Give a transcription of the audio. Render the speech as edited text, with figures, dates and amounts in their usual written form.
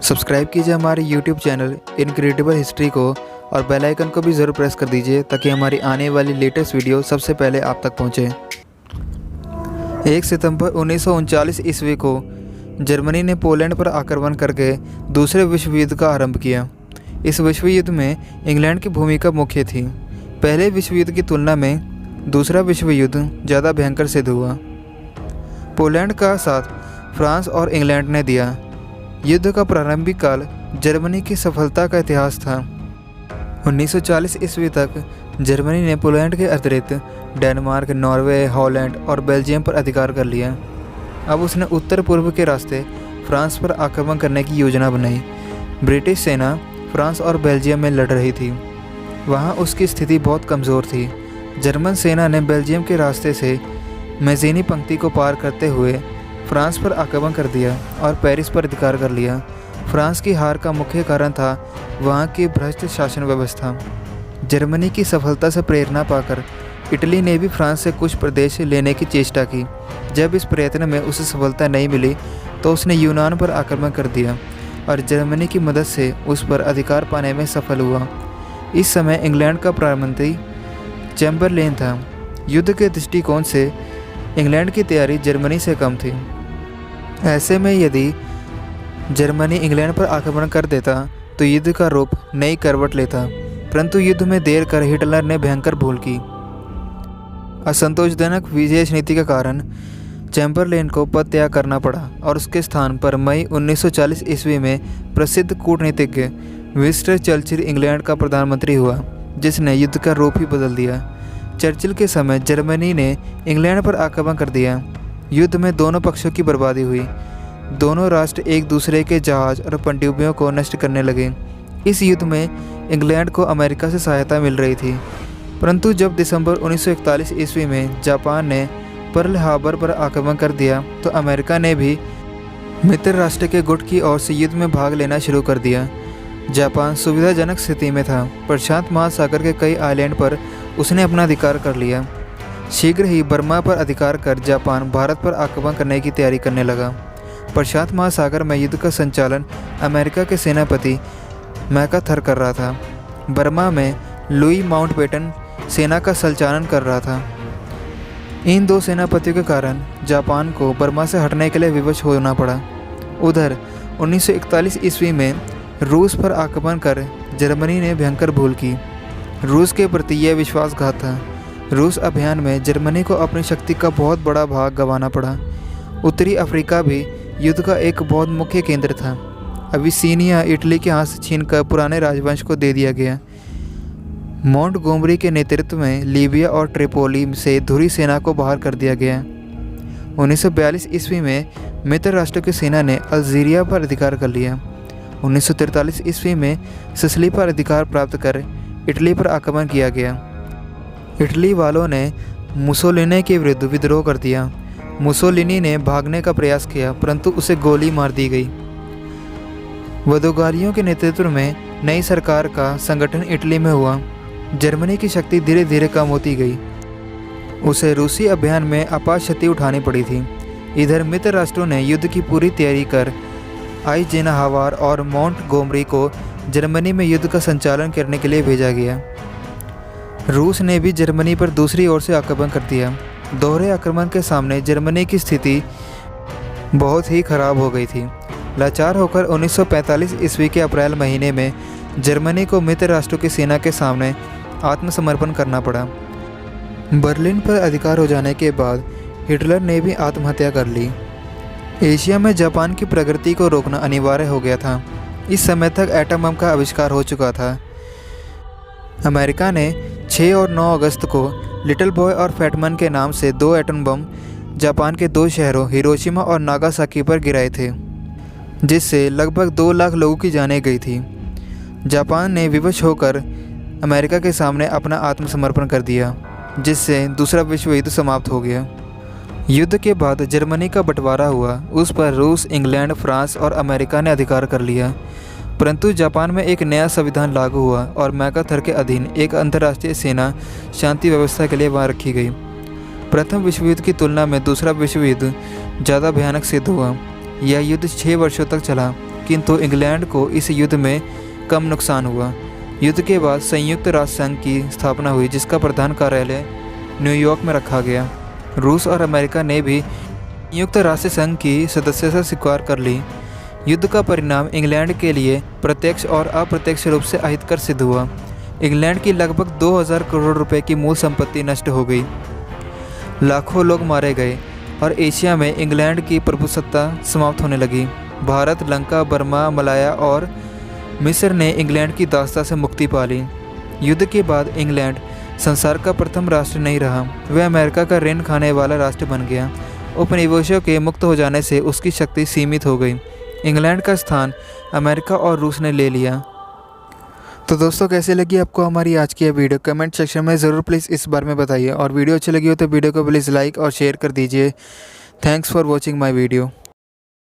Subscribe कीजिए हमारे YouTube channel incredible history को और बेल आइकन को भी ज़रूर प्रेस कर दीजिए ताकि हमारी आने वाली लेटेस्ट वीडियो सबसे पहले आप तक पहुंचे। 1 सितंबर 1939 ईस्वी को जर्मनी ने पोलैंड पर आक्रमण करके दूसरे विश्व युद्ध का आरंभ किया। इस विश्व युद्ध में इंग्लैंड की भूमिका मुख्य थी। पहले विश्व युद्ध की तुलना में दूसरा विश्व युद्ध ज़्यादा भयंकर सिद्ध हुआ। पोलैंड का साथ फ्रांस और इंग्लैंड ने दिया। युद्ध का प्रारंभिक काल जर्मनी की सफलता का इतिहास था। 1940 ईस्वी तक जर्मनी ने पोलैंड के अतिरिक्त डेनमार्क, नॉर्वे, हॉलैंड और बेल्जियम पर अधिकार कर लिया। अब उसने उत्तर पूर्व के रास्ते फ्रांस पर आक्रमण करने की योजना बनाई। ब्रिटिश सेना फ्रांस और बेल्जियम में लड़ रही थी। वहाँ उसकी स्थिति बहुत कमज़ोर थी। जर्मन सेना ने बेल्जियम के रास्ते से मेज़ेनी पंक्ति को पार करते हुए फ्रांस पर आक्रमण कर दिया और पेरिस पर अधिकार कर लिया। फ्रांस की हार का मुख्य कारण था वहाँ की भ्रष्ट शासन व्यवस्था। जर्मनी की सफलता से प्रेरणा पाकर इटली ने भी फ्रांस से कुछ प्रदेश लेने की चेष्टा की। जब इस प्रयत्न में उसे सफलता नहीं मिली तो उसने यूनान पर आक्रमण कर दिया और जर्मनी की मदद से उस पर अधिकार पाने में सफल हुआ। इस समय इंग्लैंड का प्रधानमंत्री चैम्बरलेन था। युद्ध के दृष्टिकोण से इंग्लैंड की तैयारी जर्मनी से कम थी। ऐसे में यदि जर्मनी इंग्लैंड पर आक्रमण कर देता तो युद्ध का रूप नई करवट लेता, परंतु युद्ध में देर कर हिटलर ने भयंकर भूल की। असंतोषजनक विदेश नीति के कारण चैम्बरलेन को पद त्याग करना पड़ा और उसके स्थान पर मई 1940 ईस्वी में प्रसिद्ध कूटनीतिज्ञ विंस्टन चर्चिल इंग्लैंड का प्रधानमंत्री हुआ, जिसने युद्ध का रूप ही बदल दिया। चर्चिल के समय जर्मनी ने इंग्लैंड पर आक्रमण कर दिया। युद्ध में दोनों पक्षों की बर्बादी हुई। दोनों राष्ट्र एक दूसरे के जहाज और पनडुब्बियों को नष्ट करने लगे। इस युद्ध में इंग्लैंड को अमेरिका से सहायता मिल रही थी, परंतु जब दिसंबर 1941 ईस्वी में जापान ने पर्ल हार्बर पर आक्रमण कर दिया तो अमेरिका ने भी मित्र राष्ट्र के गुट की ओर से युद्ध में भाग लेना शुरू कर दिया। जापान सुविधाजनक स्थिति में था। प्रशांत महासागर के कई आइलैंड पर उसने अपना अधिकार कर लिया। शीघ्र ही बर्मा पर अधिकार कर जापान भारत पर आक्रमण करने की तैयारी करने लगा। प्रशांत महासागर में युद्ध का संचालन अमेरिका के सेनापति मैकार्थर कर रहा था। बर्मा में लुई माउंटबेटन सेना का संचालन कर रहा था। इन दो सेनापतियों के कारण जापान को बर्मा से हटने के लिए विवश होना पड़ा। उधर 1941 ईस्वी में रूस पर आक्रमण कर जर्मनी ने भयंकर भूल की। रूस के प्रति यह विश्वासघात था। रूस अभियान में जर्मनी को अपनी शक्ति का बहुत बड़ा भाग गंवाना पड़ा। उत्तरी अफ्रीका भी युद्ध का एक बहुत मुख्य केंद्र था। अबिसिनिया इटली के हाथ से छीनकर पुराने राजवंश को दे दिया गया। मोंटगोमरी के नेतृत्व में लीबिया और ट्रिपोली से धुरी सेना को बाहर कर दिया गया। 1942 ईस्वी में मित्र राष्ट्रों की सेना ने अल्जीरिया पर अधिकार कर लिया। 1943 ईस्वी में सिसिली पर अधिकार प्राप्त कर इटली पर आक्रमण किया गया। इटली वालों ने मुसोलिनी के विरुद्ध विद्रोह कर दिया। मुसोलिनी ने भागने का प्रयास किया, परंतु उसे गोली मार दी गई। वदोगारियों के नेतृत्व में नई सरकार का संगठन इटली में हुआ। जर्मनी की शक्ति धीरे धीरे कम होती गई। उसे रूसी अभियान में अपार क्षति उठानी पड़ी थी। इधर मित्र राष्ट्रों ने युद्ध की पूरी तैयारी कर आइजेनहावर और मोंटगोमरी को जर्मनी में युद्ध का संचालन करने के लिए भेजा गया। रूस ने भी जर्मनी पर दूसरी ओर से आक्रमण कर दिया। दोहरे आक्रमण के सामने जर्मनी की स्थिति बहुत ही खराब हो गई थी। लाचार होकर 1945 ईस्वी के अप्रैल महीने में जर्मनी को मित्र राष्ट्रों की सेना के सामने आत्मसमर्पण करना पड़ा। बर्लिन पर अधिकार हो जाने के बाद हिटलर ने भी आत्महत्या कर ली। एशिया में जापान की प्रगति को रोकना अनिवार्य हो गया था। इस समय तक एटम बम का आविष्कार हो चुका था। अमेरिका ने 6 और 9 अगस्त को लिटिल बॉय और फैटमैन के नाम से 2 एटम बम जापान के 2 शहरों हिरोशिमा और नागासाकी पर गिराए थे, जिससे लगभग 2 लाख लोगों की जानें गई थी। जापान ने विवश होकर अमेरिका के सामने अपना आत्मसमर्पण कर दिया, जिससे दूसरा विश्व युद्ध समाप्त हो गया। युद्ध के बाद जर्मनी का बंटवारा हुआ। उस पर रूस, इंग्लैंड, फ्रांस और अमेरिका ने अधिकार कर लिया, परंतु जापान में एक नया संविधान लागू हुआ और मैकार्थर के अधीन एक अंतर्राष्ट्रीय सेना शांति व्यवस्था के लिए वहाँ रखी गई। प्रथम विश्व युद्ध की तुलना में दूसरा विश्व युद्ध ज़्यादा भयानक सिद्ध हुआ। यह युद्ध 6 वर्षों तक चला, किंतु इंग्लैंड को इस युद्ध में कम नुकसान हुआ। युद्ध के बाद संयुक्त राष्ट्र संघ की स्थापना हुई, जिसका प्रधान कार्यालय न्यूयॉर्क में रखा गया। रूस और अमेरिका ने भी संयुक्त राष्ट्र संघ की सदस्यता स्वीकार कर ली। युद्ध का परिणाम इंग्लैंड के लिए प्रत्यक्ष और अप्रत्यक्ष रूप से अहितकर सिद्ध हुआ। इंग्लैंड की लगभग 2000 करोड़ रुपए की मूल संपत्ति नष्ट हो गई, लाखों लोग मारे गए और एशिया में इंग्लैंड की प्रभुसत्ता समाप्त होने लगी। भारत, लंका, बर्मा, मलाया और मिस्र ने इंग्लैंड की दासता से मुक्ति पा ली। युद्ध के बाद इंग्लैंड संसार का प्रथम राष्ट्र नहीं रहा, वह अमेरिका का ऋण खाने वाला राष्ट्र बन गया। उपनिवेशों के मुक्त हो जाने से उसकी शक्ति सीमित हो गई। इंग्लैंड का स्थान अमेरिका और रूस ने ले लिया। तो दोस्तों, कैसे लगी आपको हमारी आज की यह वीडियो? कमेंट सेक्शन में ज़रूर प्लीज़ इस बारे में बताइए, और वीडियो अच्छी लगी हो तो वीडियो को प्लीज़ लाइक और शेयर कर दीजिए। Thanks for watching my video.